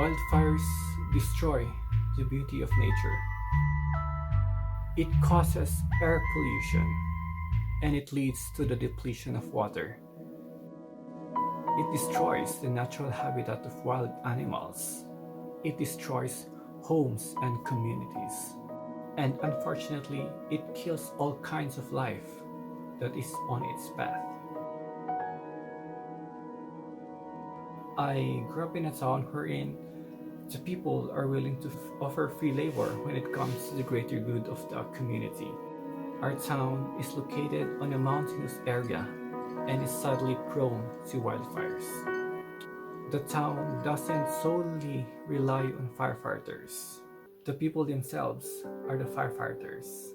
Wildfires destroy the beauty of nature. It causes air pollution, and it leads to the depletion of water. It destroys the natural habitat of wild animals. It destroys homes and communities. And unfortunately, it kills all kinds of life that is on its path. I grew up in a town wherein the people are willing to offer free labor when it comes to the greater good of the community. Our town is located on a mountainous area and is sadly prone to wildfires. The town doesn't solely rely on firefighters. The people themselves are the firefighters.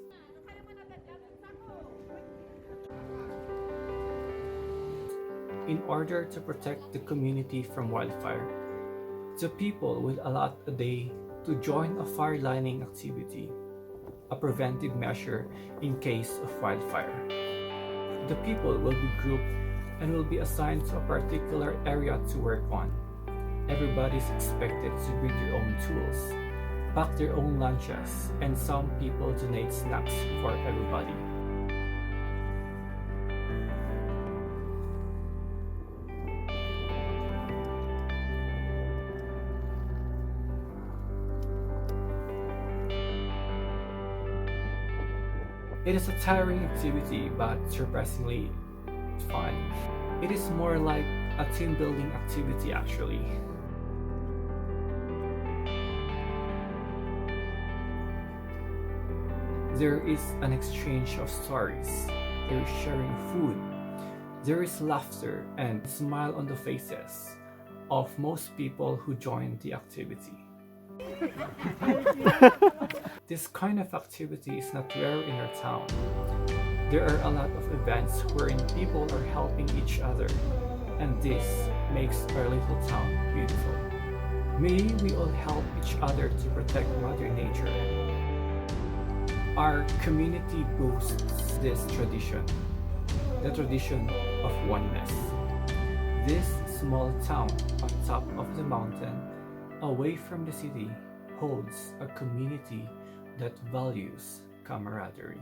In order to protect the community from wildfire, the people will allot a day to join a fire lining activity, a preventive measure in case of wildfire. The people will be grouped and will be assigned to a particular area to work on. Everybody is expected to bring their own tools, pack their own lunches, and some people donate snacks for everybody. It is a tiring activity, but surprisingly fun. It is more like a team building activity actually. There is an exchange of stories, there is sharing food, there is laughter and smile on the faces of most people who join the activity. This kind of activity is not rare in our town. There are a lot of events wherein people are helping each other, and this makes our little town beautiful. May we all help each other to protect Mother Nature. Our community boasts this tradition, the tradition of oneness. This small town on top of the mountain, away from the city, holds a community that values camaraderie.